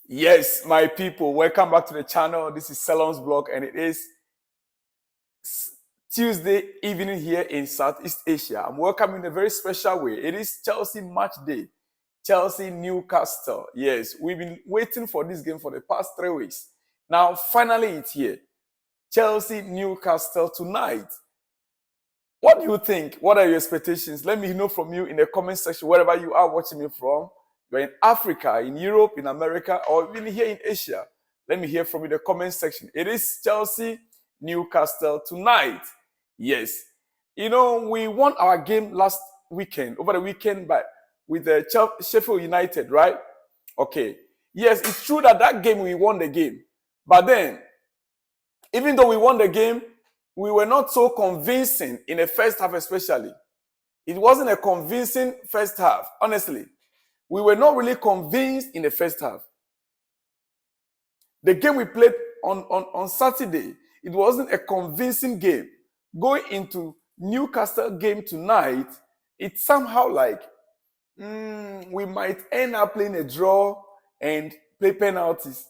Yes, my people, welcome back to the channel. This is Salon's blog, and it is Tuesday evening here in Southeast Asia. I'm welcoming in a very special way. It is Chelsea match day. Chelsea Newcastle. Yes, we've been waiting for this game for the past 3 weeks. Now, finally, it's here. Chelsea Newcastle tonight. What do you think? What are your expectations? Let me know from you in the comment section, wherever you are watching me from. You're in Africa, in Europe, in America, or even here in Asia. Let me hear from you in the comment section. It is Chelsea Newcastle tonight. Yes. You know, we won our game last weekend, over the weekend, with the Sheffield United, right? Okay. Yes, it's true that game we won the game. But then, even though we won the game, we were not so convincing in the first half especially. It wasn't a convincing first half, honestly. We were not really convinced in the first half. The game we played on Saturday, it wasn't a convincing game. Going into Newcastle game tonight, it's somehow like we might end up playing a draw and play penalties.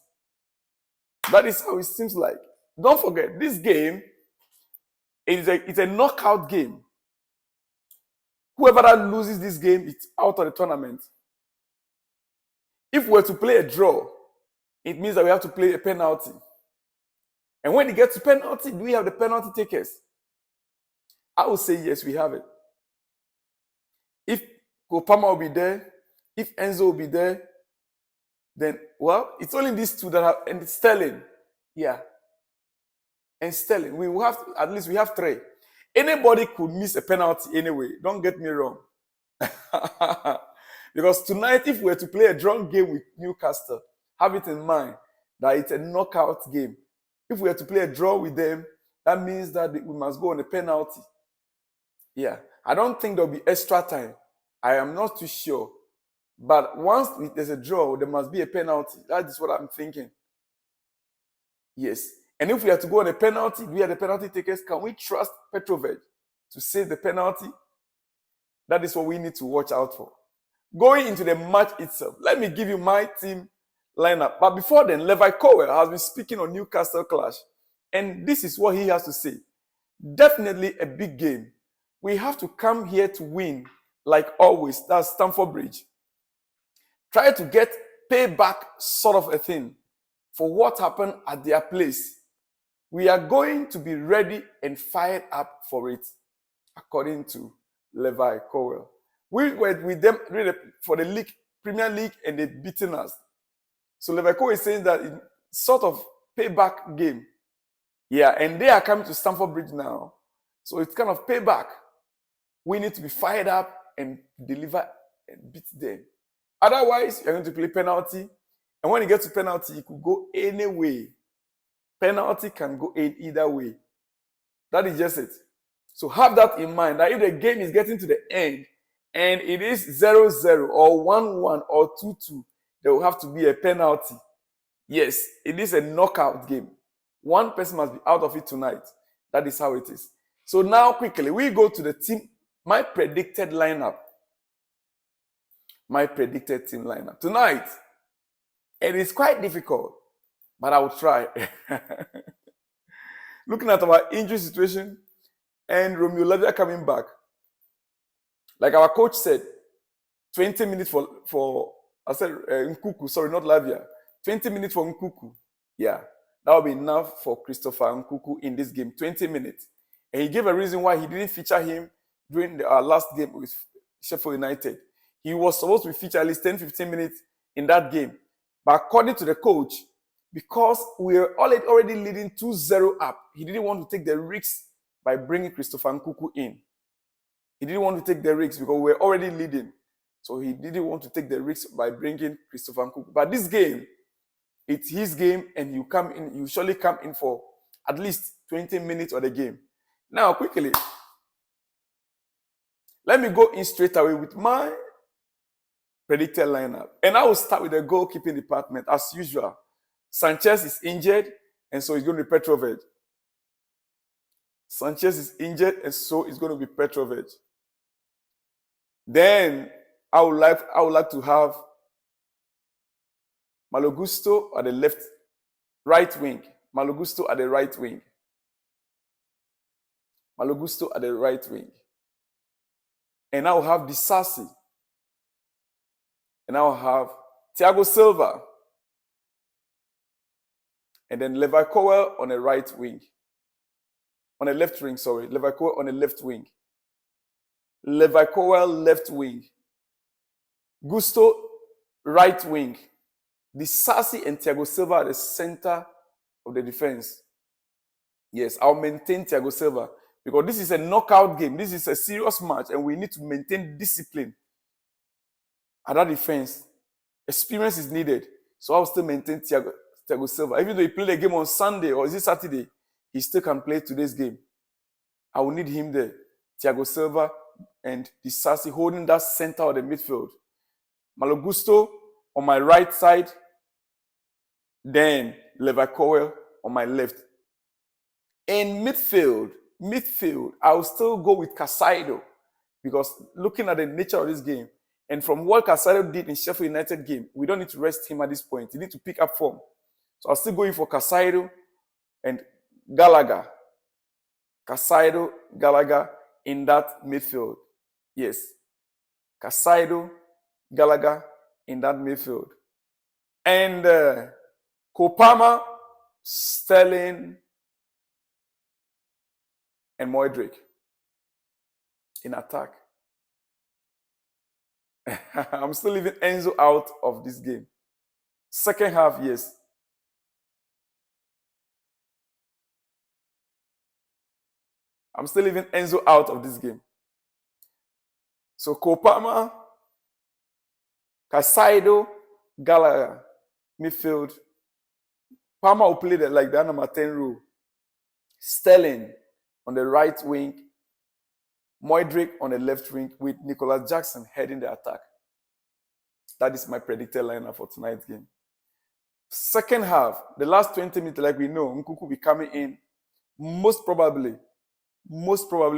That is how it seems like. Don't forget, this game it's a knockout game. Whoever that loses this game, it's out of the tournament. If we're to play a draw, it means that we have to play a penalty. And when it gets to penalty, do we have the penalty takers? I would say yes, we have it. If Kopama will be there, if Enzo will be there, then, well, it's only these two that have, and Sterling. Yeah. And Sterling. We will have, at least we have 3. Anybody could miss a penalty anyway. Don't get me wrong. Because tonight, if we were to play a drawn game with Newcastle, have it in mind that it's a knockout game. If we were to play a draw with them, that means that we must go on a penalty. Yeah. I don't think there'll be extra time. I am not too sure. But once there's a draw, there must be a penalty. That is what I'm thinking. Yes. And if we have to go on a penalty, we are the penalty takers. Can we trust Petrovic to save the penalty? That is what we need to watch out for. Going into the match itself, let me give you my team lineup. But before then, Levi Cowell has been speaking on Newcastle clash. And this is what he has to say. Definitely a big game. We have to come here to win, like always. That's Stamford Bridge. Try to get payback sort of a thing for what happened at their place. We are going to be ready and fired up for it, according to Levi Cowell. We were with them for the league, Premier League, and they've beaten us. So Levi Cowell is saying that it's sort of payback game. Yeah, and they are coming to Stamford Bridge now. So it's kind of payback. We need to be fired up and deliver and beat them. Otherwise, you're going to play penalty. And when you get to penalty, it could go any way. Penalty can go in either way. That is just it. So have that in mind, that if the game is getting to the end and it is 0-0 or 1-1 or 2-2, there will have to be a penalty. Yes, it is a knockout game. One person must be out of it tonight. That is how it is. So now quickly, we go to the team, my predicted lineup. My predicted team lineup. Tonight, it is quite difficult, but I will try. Looking at our injury situation and Romeo Lavia coming back, like our coach said, 20 minutes for Nkuku, sorry, not Lavia. 20 minutes for Nkuku. Yeah, that will be enough for Christopher Nkuku in this game, 20 minutes. And he gave a reason why he didn't feature him during our last game with Sheffield United. He was supposed to be featured at least 10-15 minutes in that game. But according to the coach, because we were already leading 2-0 up, he didn't want to take the risks by bringing Christopher Nkuku in. He didn't want to take the risks because we were already leading. So he didn't want to take the risks by bringing Christopher Nkuku. But this game, it's his game, and you surely come in for at least 20 minutes of the game. Now, quickly, let me go in straight away with my predicted lineup. And I will start with the goalkeeping department as usual. Sanchez is injured, and so it's going to be Petrovic. Sanchez is injured, and so it's going to be Petrovic. Then I would like to have Malo Gusto at the right wing. Malo Gusto at the right wing. Malo Gusto at the right wing. And now have Disasi. And now have Thiago Silva. And then Levi Cowell on the right wing. On the left wing, sorry. Levi Cowell on the left wing. Levi Cowell left wing. Gusto right wing. Disasi and Thiago Silva at the center of the defense. Yes, I'll maintain Thiago Silva because this is a knockout game. This is a serious match and we need to maintain discipline at that defense. Experience is needed. So I'll still maintain Thiago Silva. Even though he played a game on Sunday or is it Saturday, he still can play today's game. I will need him there. Thiago Silva and Disasi holding that center of the midfield. Malo Gusto on my right side. Then Levi Cowell on my left. In midfield, I'll still go with Casado because looking at the nature of this game and from what Casado did in Sheffield United game, we don't need to rest him at this point. He need to pick up form. So I'll still go in for Casado and Gallagher. Casado, Gallagher in that midfield. Yes. Casado, Gallagher in that midfield. And Kopama, Sterling, and Moedrick in attack. I'm still leaving Enzo out of this game. Second half, yes. I'm still leaving Enzo out of this game. So Kopama, Casado, Gallagher, midfield. Palmer will play like that number 10 role. Sterling on the right wing, Moedrick on the left wing with Nicholas Jackson heading the attack. That is my predicted lineup for tonight's game. Second half, the last 20 minutes, like we know, Nkunku will be coming in most probably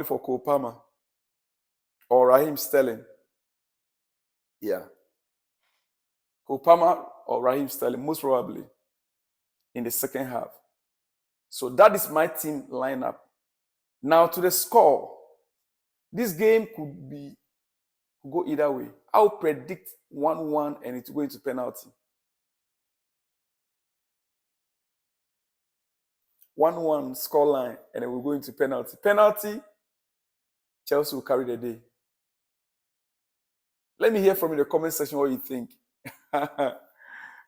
for Cole Palmer or Raheem Sterling. Yeah. Cole Palmer or Raheem Sterling, most probably in the second half. So that is my team lineup. Now to the score. This game could go either way. I'll predict 1-1 and it's going to penalty. 1-1 scoreline and then we're going to penalty. Penalty, Chelsea will carry the day. Let me hear from you in the comment section what you think.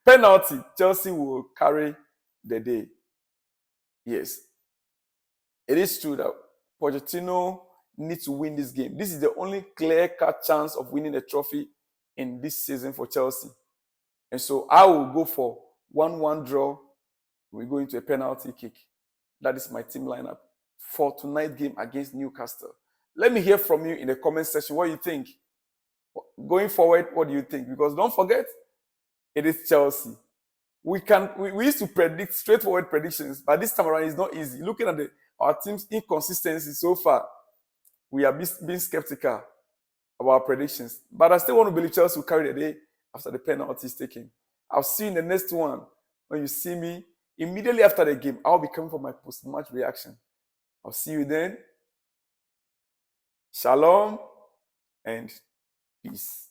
Penalty, Chelsea will carry the day. Yes. It is true that Pochettino needs to win this game. This is the only clear-cut chance of winning the trophy in this season for Chelsea. And so I will go for 1-1 draw. We go into a penalty kick. That is my team lineup for tonight's game against Newcastle. Let me hear from you in the comment section what you think. Going forward, what do you think? Because don't forget, it is Chelsea. We used to predict straightforward predictions, but this time around it's not easy. Looking at our team's inconsistency so far, we are being skeptical about our predictions. But I still want to believe Chelsea will carry the day after the penalty is taken. I'll see you in the next one. When you see me, immediately after the game, I'll be coming for my post-match reaction. I'll see you then. Shalom and peace.